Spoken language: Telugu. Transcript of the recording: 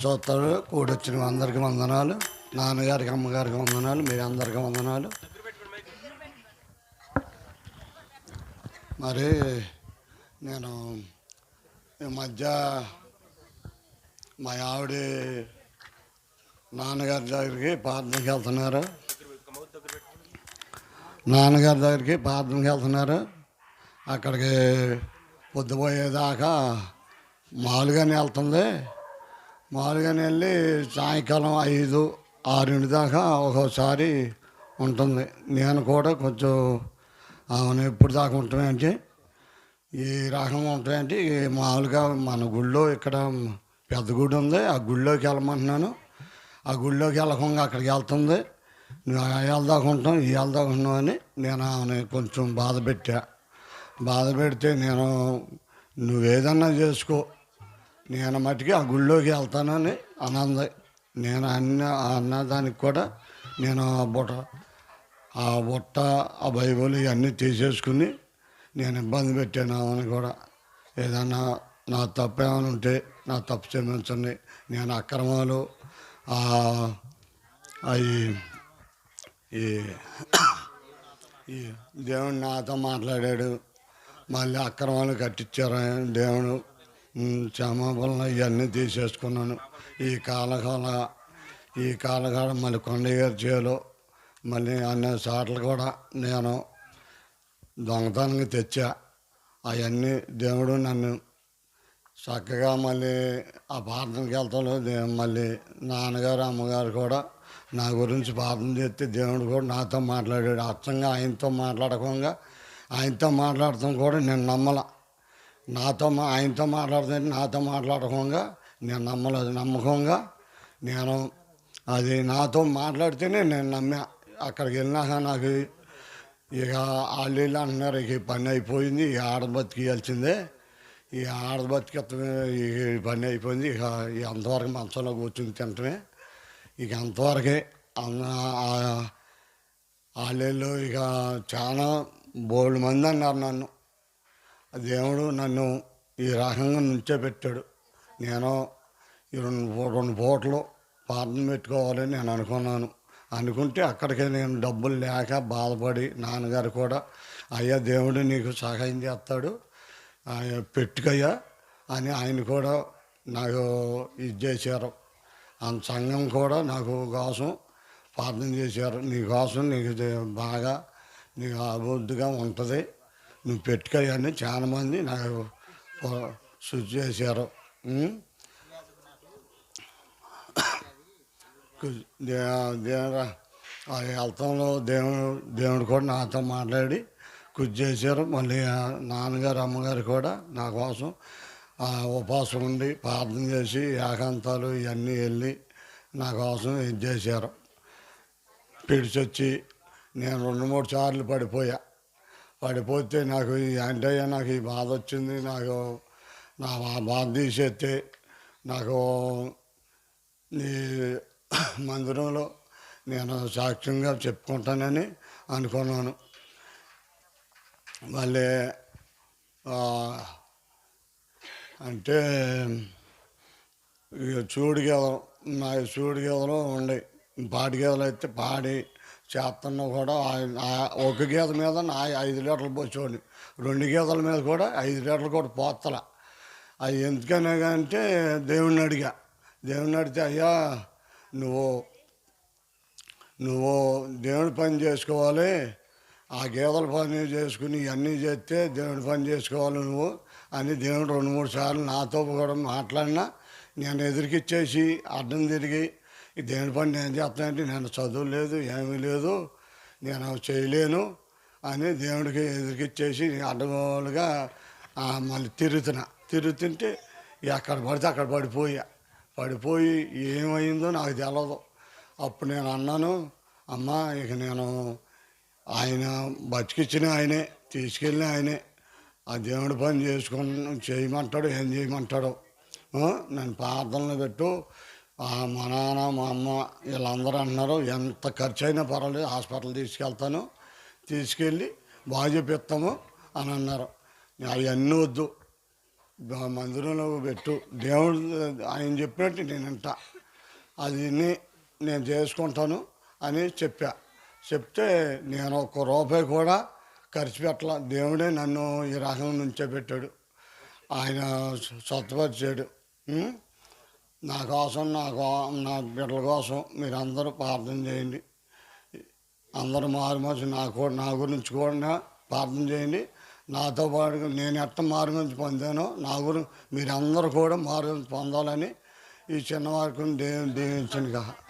చూస్తారు కూడొచ్చిన అందరికీ వందనాలు. నాన్నగారికి అమ్మగారికి వందనాలు. మీ అందరికీ వందనాలు. మరి నేను ఈ మధ్య మా ఆవిడ నాన్నగారి దగ్గరికి ప్రార్థనకి వెళ్తున్నారు. అక్కడికి పొద్దుపోయేదాకా మామూలుగానే వెళ్తుంది. మామూలుగానే వెళ్ళి సాయంకాలం 5, 6 దాకా ఒక్కోసారి ఉంటుంది. నేను కూడా కొంచెం ఆమెను ఎప్పుడు దాకా ఉంటామేంటి, ఈ రకంగా ఉంటాయంటే మామూలుగా మన గుళ్ళో ఇక్కడ పెద్ద గుడి ఉంది, ఆ గుళ్ళోకి వెళ్ళమంటున్నాను. ఆ గుళ్ళోకి వెళ్ళకుండా అక్కడికి వెళ్తుంది. నువ్వు వెళ్దాకా ఉంటాం అని నేను ఆమెను కొంచెం బాధ పెడితే నువ్వేదన్నా చేసుకో, నేను మట్టుకి ఆ గుళ్ళోకి వెళ్తానని అన్నది. నేను అన్నదానికి కూడా నేను ఆ బుట్ట ఆ బైబిల్ ఇవన్నీ తీసేసుకుని నేను ఇబ్బంది పెట్టాను ఆమెను కూడా. ఏదన్నా నా తప్పు ఏమైనా ఉంటే నా తప్పు క్షమించండి. నేను అక్రమాలు అవి ఈ దేవుడు నాతో మాట్లాడాడు. మళ్ళీ అక్రమాలు కట్టించారు దేవుడు. క్షమాపణలు ఇవన్నీ తీసేసుకున్నాను. ఈ కాలకాలం మళ్ళీ కొండగారి చేలో మళ్ళీ అన్ని సార్లు కూడా నేను దొంగతనంగా తెచ్చా. అవన్నీ దేవుడు నన్ను చక్కగా మళ్ళీ ఆ ప్రార్థనకి వెళ్తాను. మళ్ళీ నాన్నగారు అమ్మగారు కూడా నా గురించి ప్రార్థన చేస్తే దేవుడు కూడా నాతో మాట్లాడాడు. అచ్చంగా ఆయనతో మాట్లాడటం కూడా నేను నమ్మల. ఆయనతో మాట్లాడుతుంటే నాతో మాట్లాడకుండా నేను నమ్మలేదు. నమ్మకంగా నేను అది నాతో మాట్లాడితేనే నేను నమ్మా. అక్కడికి వెళ్ళినాక నాకు ఇక వాళ్ళు అంటున్నారు, ఇక పని అయిపోయింది, ఇక ఆడబతికియాల్సిందే, ఈ ఆడబతికి ఈ పని అయిపోయింది, ఇక అంతవరకు మంచంలో కూర్చుని తింటమే, ఇక అంతవరకే వాళ్ళు ఇక చాలా బోల్డ్ మంది అన్నారు నన్ను. దేవుడు నన్ను ఈ రకంగా నుంచోబెట్టాడు. నేను ఈ రెండు పూటలు ప్రార్థన పెట్టుకోవాలని నేను అనుకుంటే అక్కడికే నేను డబ్బులు లేక బాధపడి నాన్నగారు కూడా అయ్యా దేవుడు నీకు సహాయం చేస్తాడు పెట్టుకయ్యా అని ఆయన కూడా నాకు ఇది చేశారు. ఆ సంఘం కూడా నాకు కోసం ప్రార్థన చేశారు. నీకోసం నీకు బాగా నీకు అభివృద్ధిగా ఉంటుంది, నువ్వు పెట్టుకయ్యా అని చాలామంది నాకు శుద్ధి చేశారు. వెళ్తంలో దేవుడు కూడా నాతో మాట్లాడి కృషి చేశారు. మళ్ళీ నాన్నగారు అమ్మగారు కూడా నా కోసం ఉపవాసం ఉండి ప్రార్థన చేసి ఏకాంతాలు ఇవన్నీ వెళ్ళి నా కోసం ఇది చేశారు. పిడిచొచ్చి నేను 2-3 సార్లు పడిపోతే నాకు ఏంటయ్యా నాకు ఈ బాధ వచ్చింది, నాకు నా బాధ తీసేస్తే నాకు నీ మందిరంలో నేను సాక్ష్యంగా చెప్పుకుంటానని అనుకున్నాను. మళ్ళీ అంటే చూడు గేదలు ఉండే పాడి గేదలు అయితే పాడి చేస్తున్నా కూడా ఒక గేదె మీద 5 లీటర్లు పోసేవాడిని, 2 గేదెల మీద కూడా 5 లీటర్లు కూడా పోతల. అది ఎందుకనే అంటే దేవుణ్ణి అడిగితే అయ్యా నువ్వు దేవుడి పని చేసుకోవాలి, ఆ గేదెల పని చేసుకుని ఇవన్నీ చేస్తే దేవుడి పని చేసుకోవాలి నువ్వు అని దేవుడు 2-3 సార్లు నాతో కూడా మాట్లాడినా నేను ఎదురుకిచ్చేసి అడ్డం తిరిగి ఈ దేవుడి పని నేను చేస్తానంటే నేను చదువు లేదు ఏమీ లేదు నేను చేయలేను అని దేవుడికి ఎదురుకిచ్చేసి అడ్డగోలుగా మళ్ళీ తిరుగుతుంటే ఎక్కడ పడితే అక్కడ పడిపోయి ఏమైందో నాకు తెలియదు. అప్పుడు నేను అన్నాను, అమ్మా ఇక నేను ఆయన బతికిచ్చిన ఆయనే, తీసుకెళ్ళిన ఆయనే, ఆ దేవుడి పని చేయమంటాడు, ఏం చేయమంటాడు, నన్ను ప్రార్థనలు పెట్టు. మా నాన్న మా అమ్మ వీళ్ళందరూ అంటున్నారు ఎంత ఖర్చు అయినా పర్వాలేదు హాస్పిటల్ తీసుకెళ్ళి బాగా చెప్పిస్తాము అని అన్నారు. అవన్నీ వద్దు, మందిరంలో పెట్టు, దేవుడు ఆయన చెప్పినట్టు నేను వింటా, అది విని నేను చేసుకుంటాను అని చెప్పా. చెప్తే నేను ఒక్క రూపాయి కూడా ఖర్చు పెట్టాల. దేవుడే నన్ను ఈ రకం నుంచే పెట్టాడు, ఆయన స్వస్థపరిచాడు. ఉం? నా కోసం, నా బిడ్డల కోసం మీరు అందరూ ప్రార్థన చేయండి. అందరూ మారుమనిషి నా గురించి కూడా ప్రార్థన చేయండి. నాతో పాటు నేను ఎట్ట మారుమనిషి పొందానో నా గురించి మీరందరూ కూడా మారుమనిషి పొందాలని ఈ చిన్న వారికి దేవుని దీవించను.